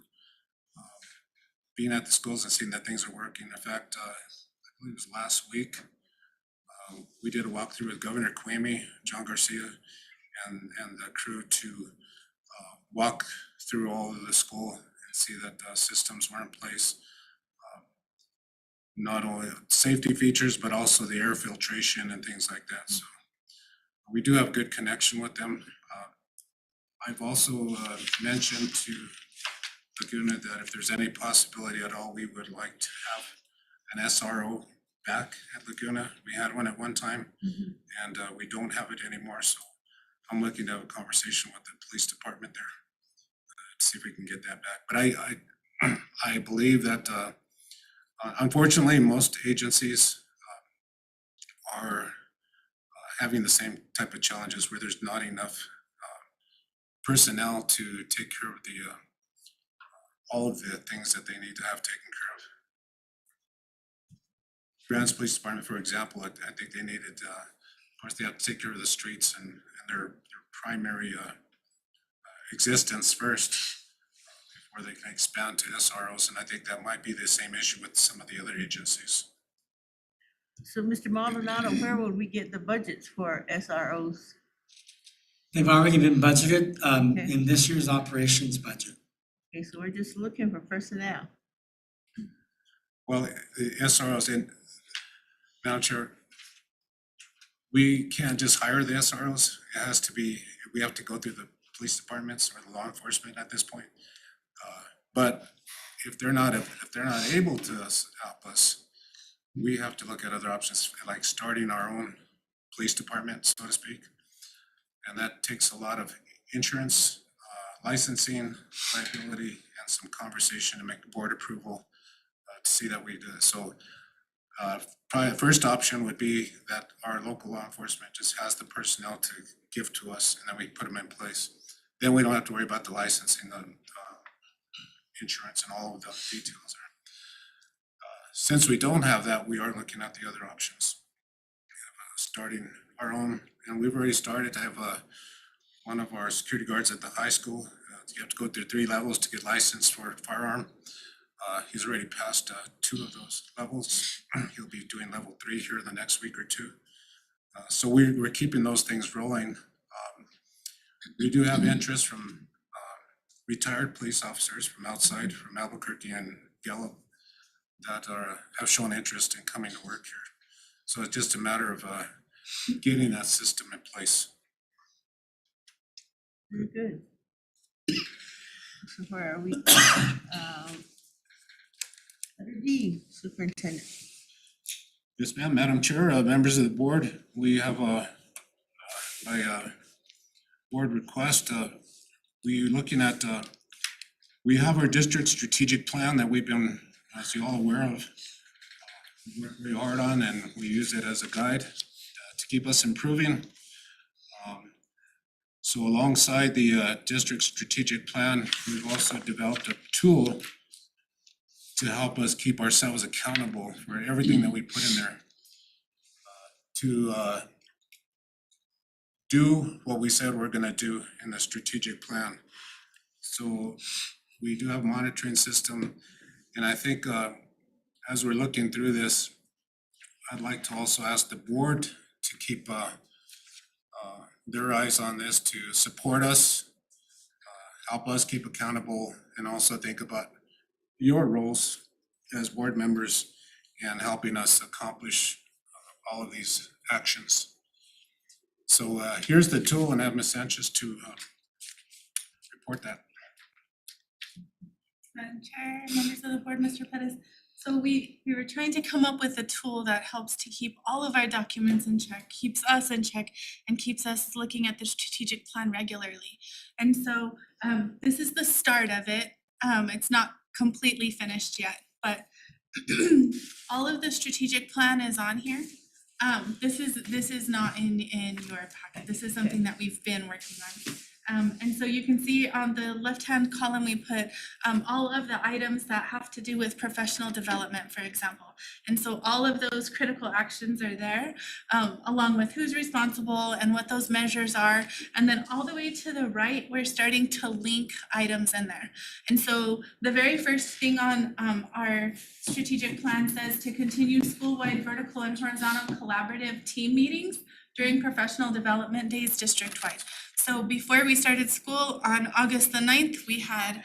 being at the schools and seeing that things are working. In fact, I believe it was last week, we did a walkthrough with Governor Kwame, John Garcia, and the crew to walk through all of the school and see that the systems were in place. Not only safety features, but also the air filtration and things like that. So we do have good connection with them. I've also mentioned to Laguna that if there's any possibility at all, we would like to have an SRO back at Laguna. We had one at one time, and we don't have it anymore. So I'm looking to have a conversation with the police department there to see if we can get that back. But I believe that unfortunately, most agencies are having the same type of challenges where there's not enough personnel to take care of the all of the things that they need to have taken care of. Grants Police Department, for example, I think they needed, of course, they have to take care of the streets and their primary existence first before they can expand to SROs, and I think that might be the same issue with some of the other agencies. So Mr. Maldonado, where would we get the budgets for SROs? They've already been budgeted Okay. in this year's operations budget. Okay, so we're just looking for personnel. Well, the SROs in Madam Chair, we can't just hire the SROs. It has to be, we have to go through the police departments or the law enforcement at this point. But if they're not able to help us, we have to look at other options, like starting our own police department, so to speak. And that takes a lot of insurance, licensing, liability, and some conversation to make the board approval to see that we do this. So probably the first option would be that our local law enforcement just has the personnel to give to us, and then we put them in place. Then we don't have to worry about the licensing, the insurance, and all of the details there. Since we don't have that, we are looking at the other options. We have starting our own, and we've already started to have one of our security guards at the high school. You have to go through 3 levels to get licensed for a firearm. He's already passed 2 of those levels. He'll be doing level 3 here in the next week or 2. So we're keeping those things rolling. We do have interest from retired police officers from outside, from Albuquerque and Gallup, that have shown interest in coming to work here. So it's just a matter of getting that system in place. Very good. So where are we? Letter D, Superintendent. Yes, ma'am. Madam Chair, members of the board, we have a board request. We're looking at, we have our district strategic plan that we've been, as you all aware of, worked very hard on, and we use it as a guide to keep us improving. So alongside the district strategic plan, we've also developed a tool to help us keep ourselves accountable for everything that we put in there. To do what we said we're gonna do in the strategic plan. So we do have a monitoring system, and I think as we're looking through this, I'd like to also ask the board to keep their eyes on this, to support us, help us keep accountable, and also think about your roles as board members and helping us accomplish all of these actions. So here's the tool, and I have Ms. Sanchez to report that. Madam Chair, members of the board, Mr. Pettis. So we were trying to come up with a tool that helps to keep all of our documents in check, keeps us in check, and keeps us looking at the strategic plan regularly. And so this is the start of it. It's not completely finished yet, but all of the strategic plan is on here. This is not in your packet. This is something that we've been working And so you can see on the left-hand column, we put all of the items that have to do with professional development, for example. And so all of those critical actions are there, along with who's responsible and what those measures are. And then all the way to the right, we're starting to link items in there. And so the very first thing on our strategic plan says to continue school-wide vertical and horizontal collaborative team meetings during professional development days district-wide. So before we started school on August the 9th, we had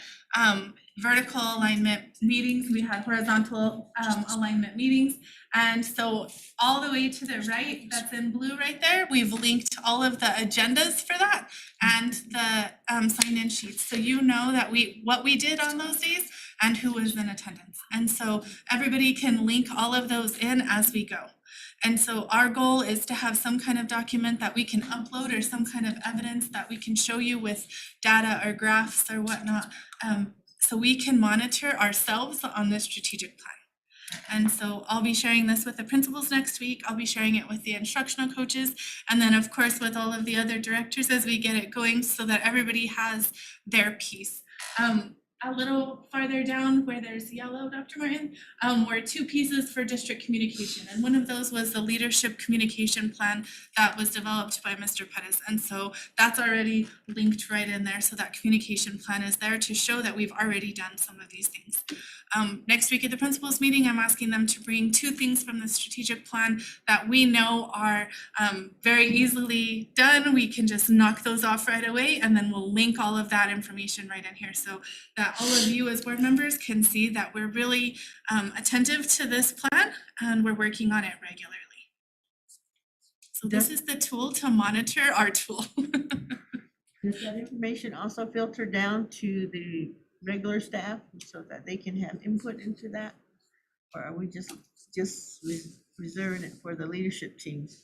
vertical alignment meetings, we had horizontal alignment meetings. And so all the way to the right, that's in blue right there, we've linked all of the agendas for that and the sign-in sheets. So you know that what we did on those days and who was in attendance. And so everybody can link all of those in as we go. And so our goal is to have some kind of document that we can upload or some kind of evidence that we can show you with data or graphs or whatnot, so we can monitor ourselves on this strategic plan. And so I'll be sharing this with the principals next week. I'll be sharing it with the instructional coaches, and then of course with all of the other directors as we get it going so that everybody has their piece. A little farther down where there's yellow, Dr. Martin, were two pieces for district communication. And one of those was the leadership communication plan that was developed by Mr. Pettis. And so that's already linked right in there. So that communication plan is there to show that we've already done some of these things. Next week at the principals meeting, I'm asking them to bring two things from the strategic plan that we know are very easily done. We can just knock those off right away, and then we'll link all of that information right in here so that all of you as board members can see that we're really attentive to this plan and we're working on it regularly. So this is the tool to monitor our tool. Does that information also filter down to the regular staff so that they can have input into that? Or are we just reserving it for the leadership teams?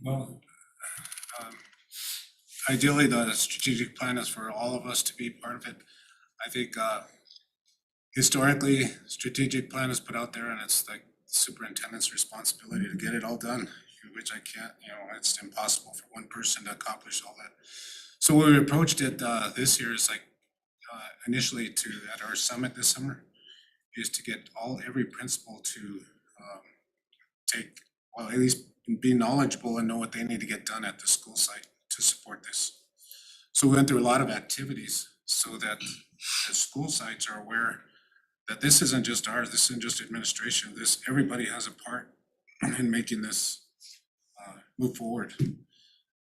Well, ideally, the strategic plan is for all of us to be part of it. I think historically, strategic plan is put out there and it's like superintendent's responsibility to get it all done, which I can't, it's impossible for one person to accomplish all that. So when we approached it this year is like initially at our summit this summer is to get every principal to at least be knowledgeable and know what they need to get done at the school site to support this. So we went through a lot of activities so that the school sites are aware that this isn't just ours, this isn't just administration, everybody has a part in making this move forward.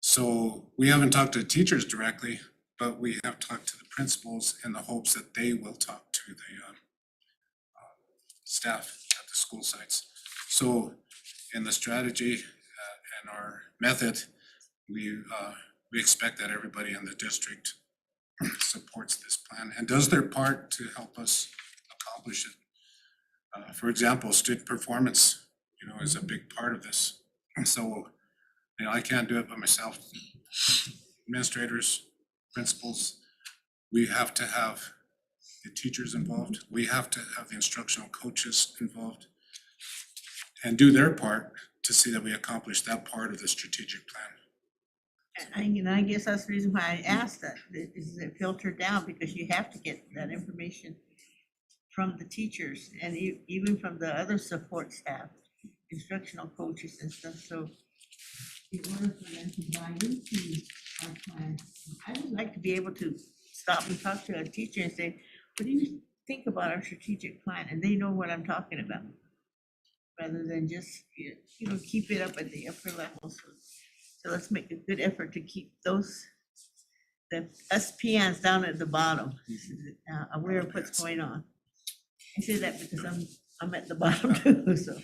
So we haven't talked to teachers directly, but we have talked to the principals in the hopes that they will talk to the staff at the school sites. So in the strategy and our method, we expect that everybody in the district supports this plan and does their part to help us accomplish it. For example, student performance, is a big part of this. So, I can't do it by myself. Administrators, principals, we have to have the teachers involved. We have to have the instructional coaches involved and do their part to see that we accomplish that part of the strategic plan. And I guess that's the reason why I asked that, is it filtered down because you have to get that information from the teachers and even from the other support staff, instructional coaches and stuff. So in order for them to buy into our plan, I would like to be able to stop and talk to a teacher and say, what do you think about our strategic plan? And they know what I'm talking about, rather than just, keep it up at the upper levels. So let's make a good effort to keep the SPNs down at the bottom, aware of what's going on. I say that because I'm at the bottom too, so.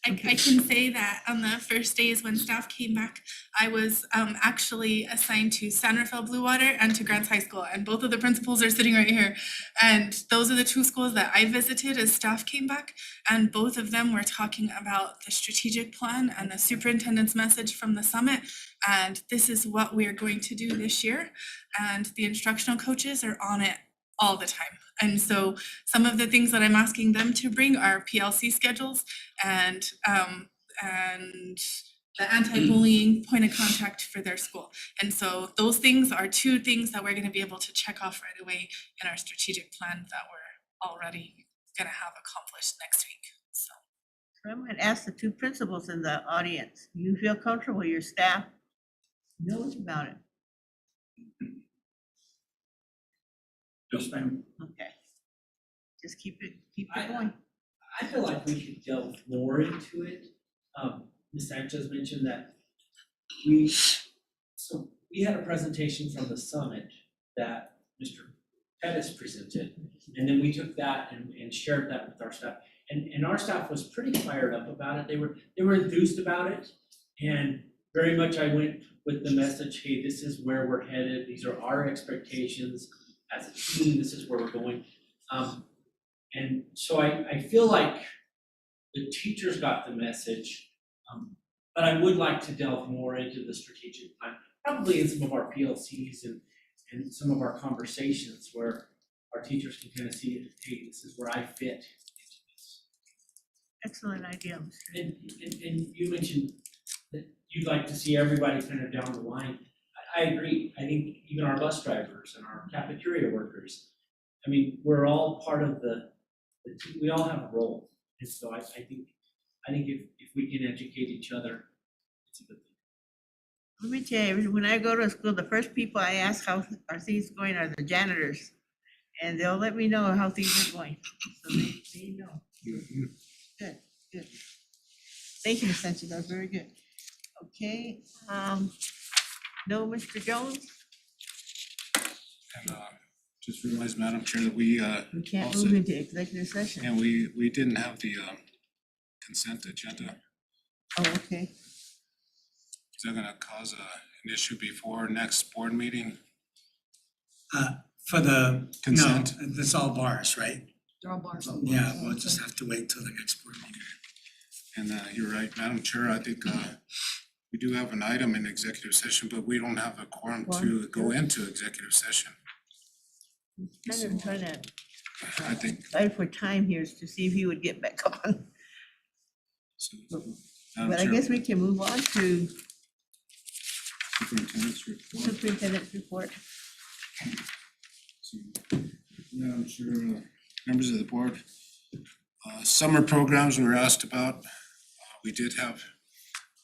I can say that on the first days when staff came back, I was actually assigned to San Rafael Blue Water and to Grants High School, and both of the principals are sitting right here. And those are the two schools that I visited as staff came back, and both of them were talking about the strategic plan and the superintendent's message from the summit. And this is what we're going to do this year. And the instructional coaches are on it all the time. And so some of the things that I'm asking them to bring are PLC schedules and the anti-bullying point of contact for their school. And so those things are two things that we're gonna be able to check off right away in our strategic plan that we're already gonna have accomplished next week, so. So I'm gonna ask the two principals in the audience, do you feel comfortable your staff knows about it? Yes, ma'am. Okay. Just keep it going. I feel like we should delve more into it. Ms. Sanchez mentioned that we had a presentation from the summit that Mr. Pettis presented. And then we took that and shared that with our staff. And our staff was pretty fired up about it. They were enthused about it. And very much I went with the message, hey, this is where we're headed. These are our expectations as a team. This is where we're going. And so I feel like the teachers got the message, but I would like to delve more into the strategic plan, probably in some of our PLCs and some of our conversations where our teachers can kind of see, hey, this is where I fit into this. Excellent idea, Mr. And you mentioned that you'd like to see everybody kind of down the line. I agree. I think even our bus drivers and our cafeteria workers, I mean, we're all part of we all have a role. And so I think if we can educate each other, it's a good thing. Let me tell you, when I go to school, the first people I ask how are things going are the janitors. And they'll let me know how things are going, so they know. Good, good. Thank you, Ms. Sanchez, that was very good. Okay, no, Mr. Jones, And just realized, Madam Chair, that we we can't also- move into executive session. and we didn't have the consent agenda. Oh, okay. Is that gonna cause an issue before next board meeting? For the, no, Consent. that's all bars, right? They're all bars. Yeah, we'll just have to wait till the next board meeting. And you're right, Madam Chair, I think we do have an item in executive session, but we don't have a quorum to go into executive session. Kind of trying to I think, fight for time here to see if he would get back on. so, Madam But I Chair, guess we can move on to Superintendent's report. superintendent's report. So, Madam Chair, members of the board, summer programs we were asked about. We did have,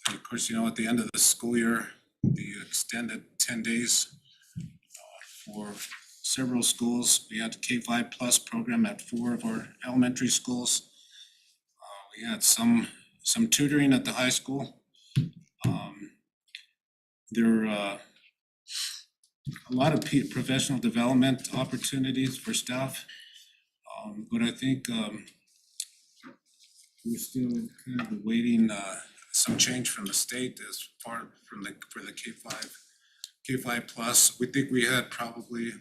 of course, you know, at the end of the school year, the extended 10 days for several schools. We had a K-5 plus program at 4 of our elementary schools. We had some tutoring at the high school. There are a lot of professional development opportunities for staff. But I think we're still kind of awaiting some change from the state as far for the K-5 plus. We think we had probably a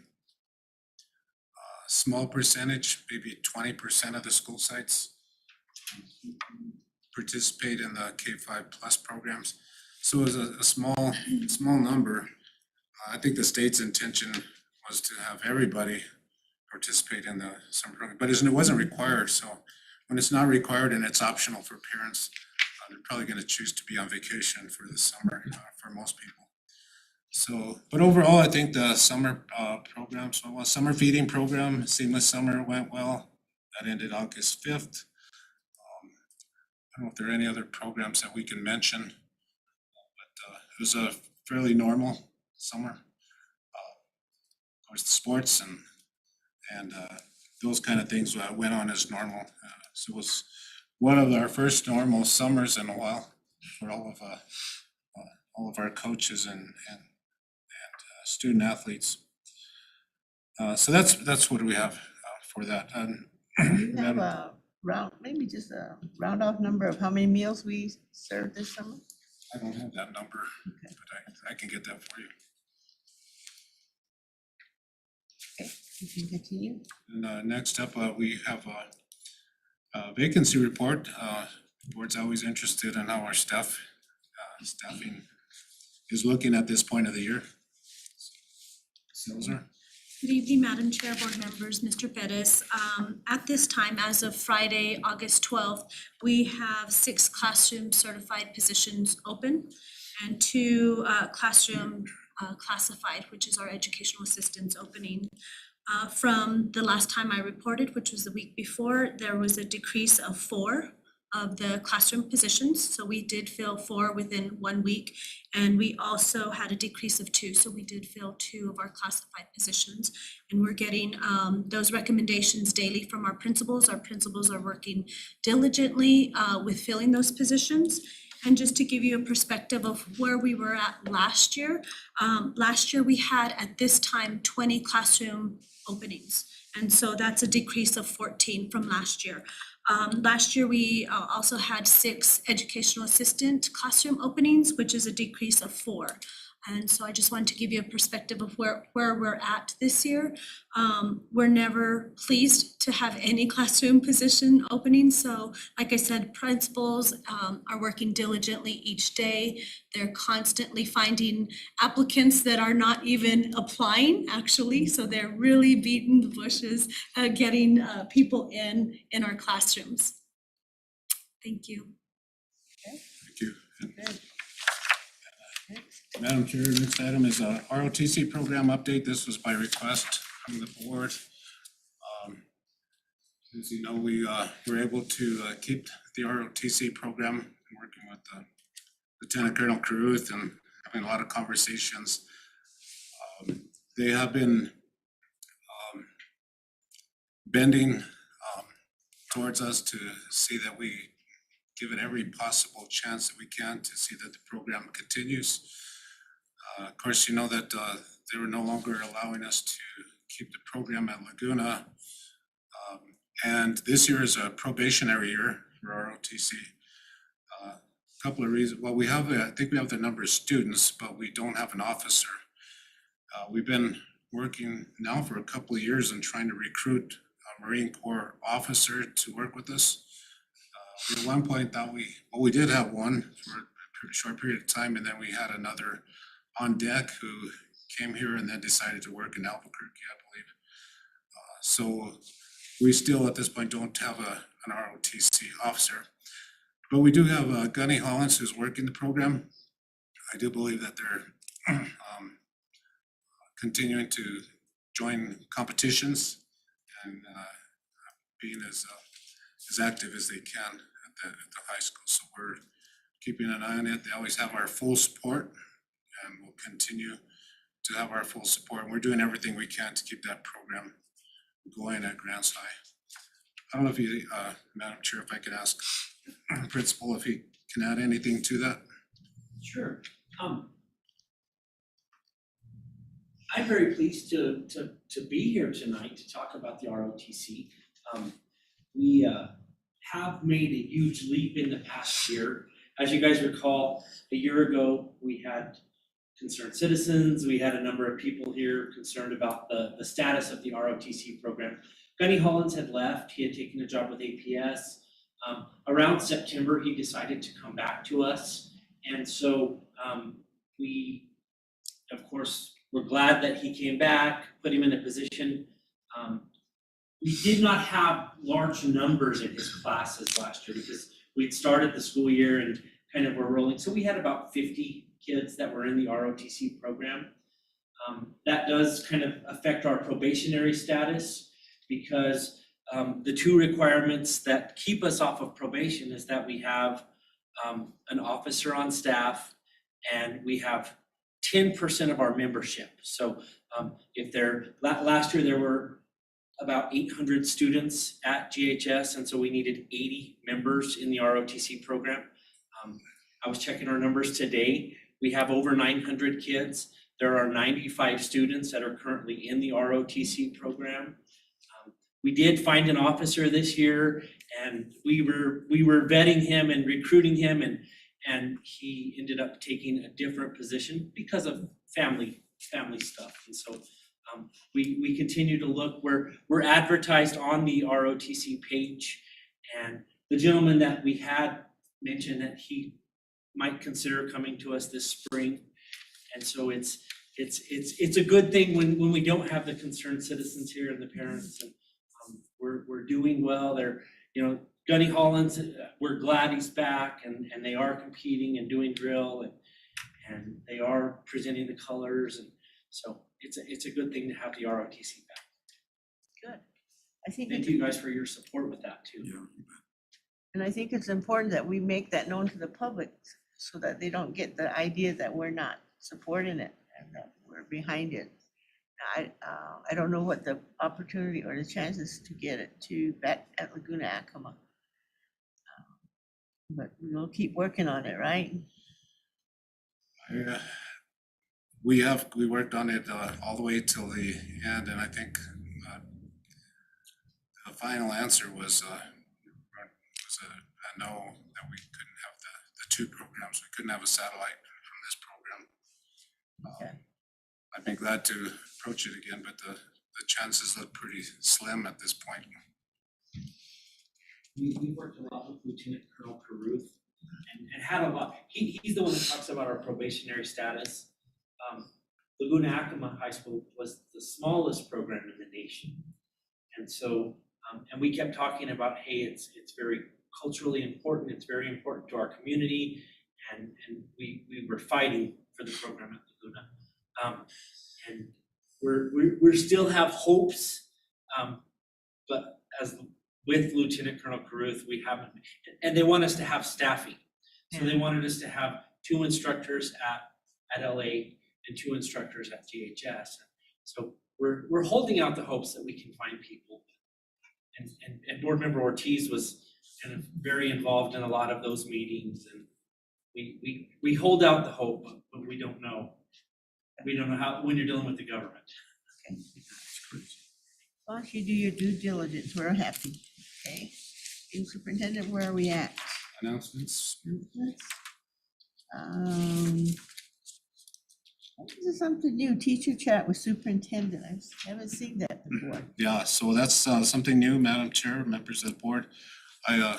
small percentage, maybe 20% of the school sites participate in the K-5 plus programs. So it was a small number. I think the state's intention was to have everybody participate in the summer program, but it wasn't required, so when it's not required and it's optional for parents, they're probably gonna choose to be on vacation for the summer, for most people. So, but overall, I think the summer programs, summer feeding program, Seamless Summer went well. That ended August 5th. I don't know if there are any other programs that we can mention, but it was a fairly normal summer. Of course, the sports and those kind of things went on as normal. So it was one of our first normal summers in a while for all of our coaches and student athletes. So that's what we have for that. You have a maybe just a round off number of how many meals we served this summer? I don't have that number, but I can get that for you. Okay, you can continue. And next up, we have a vacancy report. Board's always interested in how our staffing is looking at this point of the year. Silzer? Good evening, Madam Chair, board members, Mr. Perez. At this time, as of Friday, August 12th, we have 6 classroom certified positions open and 2 classroom classified, which is our educational assistance opening. From the last time I reported, which was the week before, there was a decrease of 4 of the classroom positions. So we did fill 4 within 1 week. And we also had a decrease of 2. So we did fill 2 of our classified positions. And we're getting those recommendations daily from our principals. Our principals are working diligently with filling those positions. And just to give you a perspective of where we were at last year we had at this time 20 classroom openings. And so that's a decrease of 14 from last year. Last year, we also had 6 educational assistant classroom openings, which is a decrease of 4. And so I just wanted to give you a perspective of where we're at this year. We're never pleased to have any classroom position openings. So like I said, principals are working diligently each day. They're constantly finding applicants that are not even applying, actually. So they're really beating the bushes, getting people in our classrooms. Thank you. Thank you. Good. Madam Chair, next item is a ROTC program update. This was by request from the board. As you know, we were able to keep the ROTC program, working with Lieutenant Colonel Caruth and having a lot of conversations. They have been bending towards us to see that we give it every possible chance that we can to see that the program continues. Of course, you know that they were no longer allowing us to keep the program at Laguna. And this year is a probationary year for ROTC. A couple of reasons. Well, I think we have the number of students, but we don't have an officer. We've been working now for a couple of years and trying to recruit a Marine Corps officer to work with us. At one point thought we did have one for a short period of time, and then we had another on deck who came here and then decided to work in Albuquerque, I believe. So we still at this point don't have an ROTC officer, but we do have Gunny Hollins who's working the program. I do believe that they're continuing to join competitions and being as active as they can at the high school. So we're keeping an eye on it. They always have our full support, and we'll continue to have our full support. And we're doing everything we can to keep that program going at Grants High. I don't know if you, Madam Chair, if I could ask Principal if he can add anything to that. Sure. I'm very pleased to be here tonight to talk about the ROTC. We have made a huge leap in the past year. As you guys recall, a year ago, we had concerned citizens. We had a number of people here concerned about the status of the ROTC program. Gunny Hollins had left. He had taken a job with APS. Around September, he decided to come back to us. And so we, of course, were glad that he came back, put him in a position. We did not have large numbers in his classes last year because we'd started the school year and kind of were rolling. So we had about 50 kids that were in the ROTC program. That does kind of affect our probationary status because the 2 requirements that keep us off of probation is that we have an officer on staff and we have 10% of our membership. So last year there were about 800 students at GHS, and so we needed 80 members in the ROTC program. I was checking our numbers today. We have over 900 kids. There are 95 students that are currently in the ROTC program. We did find an officer this year, and we were vetting him and recruiting him, and he ended up taking a different position because of family stuff. And so we continue to look. We're advertised on the ROTC page, and the gentleman that we had mentioned that he might consider coming to us this spring. And so it's it's a good thing when we don't have the concerned citizens here and the parents, and we're doing well. They're, Gunny Hollins, we're glad he's back, and they are competing and doing drill, and they are presenting the colors, and so it's a good thing to have the ROTC back. Good. I think, Thank you guys for your support with that too. Yeah. and I think it's important that we make that known to the public so that they don't get the idea that we're not supporting it and that we're behind it. I don't know what the opportunity or the chances to get it to back at Laguna Acoma. But we'll keep working on it, right? Yeah. We worked on it all the way till the end, and I think the final answer was a no, that we couldn't have the two programs. We couldn't have a satellite from this program. Okay. I'd be glad to approach it again, but the chances look pretty slim at this point. We worked a lot with Lieutenant Colonel Caruth and had a lot, he's the one that talks about our probationary status. Laguna Acoma High School was the smallest program in the nation. And so, and we kept talking about, hey, it's very culturally important, it's very important to our community, and we were fighting for the program at Laguna. And we still have hopes, but as with Lieutenant Colonel Caruth, we haven't, and they want us to have staffing. So they wanted us to have 2 instructors at LA and 2 instructors at GHS. So we're holding out the hopes that we can find people. And Board Member Ortiz was kind of very involved in a lot of those meetings, and we hold out the hope, but we don't know. We don't know how, when you're dealing with the government. Okay. Well, if you do your due diligence, we're happy, okay? And Superintendent, where are we at? Announcements? This is something new, teacher chat with superintendent. I haven't seen that before. Yeah, so that's something new, Madam Chair, members of the board. I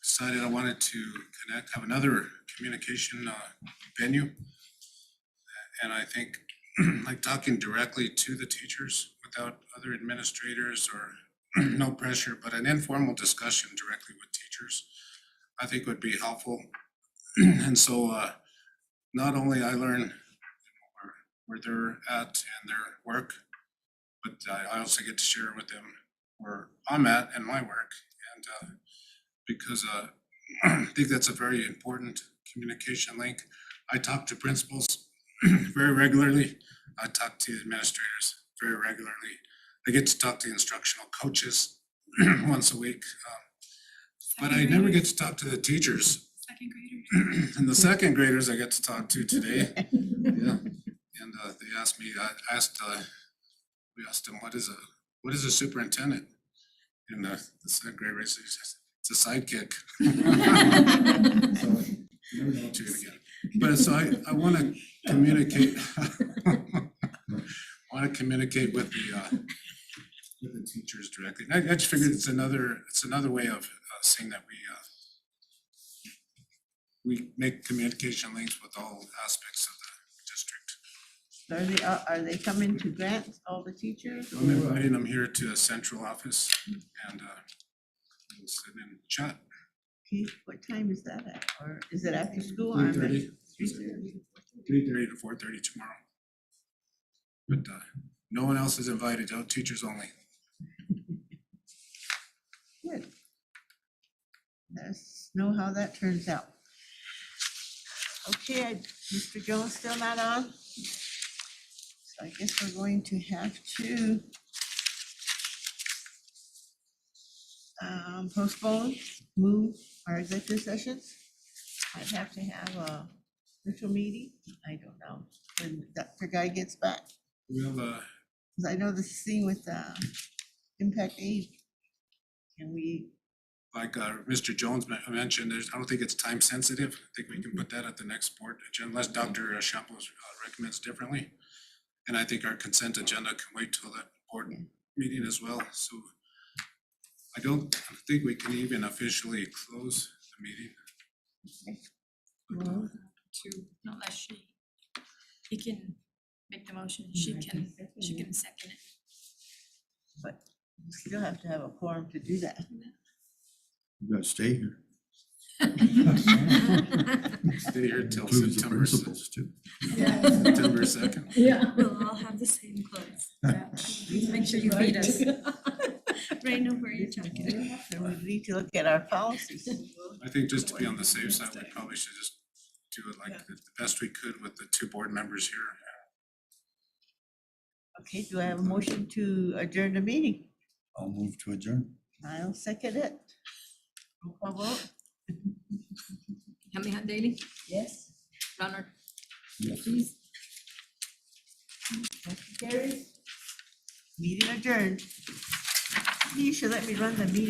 decided I wanted to have another communication venue. And I think like talking directly to the teachers without other administrators or no pressure, but an informal discussion directly with teachers, I think would be helpful. And so not only I learn where they're at and their work, but I also get to share with them where I'm at and my work. And because I think that's a very important communication link. I talk to principals very regularly. I talk to administrators very regularly. I get to talk to instructional coaches once a week. But I never get to talk to the teachers. Second graders. And the second graders I get to talk to today. Yeah. And they asked me, we asked them, what is a superintendent? And the second grade race, it's a sidekick. So, never know to it again. But so I want to communicate. With the teachers directly. I just figured it's another way of saying that we make communication links with all aspects of the district. Are they coming to Grant, all the teachers? I'm inviting them here to a central office and we'll sit and chat. Okay, what time is that at? Or is it after school? or am I- 3:30. 3:30 to 4:30 tomorrow. But no one else is invited, out teachers only. Good. Let's know how that turns out. Okay, Mr. Jones still not on? So I guess we're going to have to postpone, move our executive sessions. I'd have to have a virtual meeting. I don't know when Dr. Guy gets back. We'll 'Cause I know this thing with impact aid. Can we, like Mr. Jones mentioned, I don't think it's time sensitive. I think we can put that at the next board agenda unless Dr. Shampos recommends differently. And I think our consent agenda can wait till that board meeting as well. So I don't think we can even officially close the meeting. well, to, not unless he can make the motion, she can second it. But you still have to have a quorum to do that. You gotta stay here. Stay here till Includes the September principals too. September 2nd. Yeah. We'll all have the same clothes. Please make sure you beat us. Right, know where you're talking. And we need to look at our policies. I think just to be on the safe side, we probably should just do it like the best we could with the two board members here. Okay, do I have a motion to adjourn the meeting? I'll move to adjourn. I'll second it. Roll call vote? Helen Daly, Yes. Ron Yes. Ortiz, Motion carries. Meeting adjourned. You should let me run the meeting.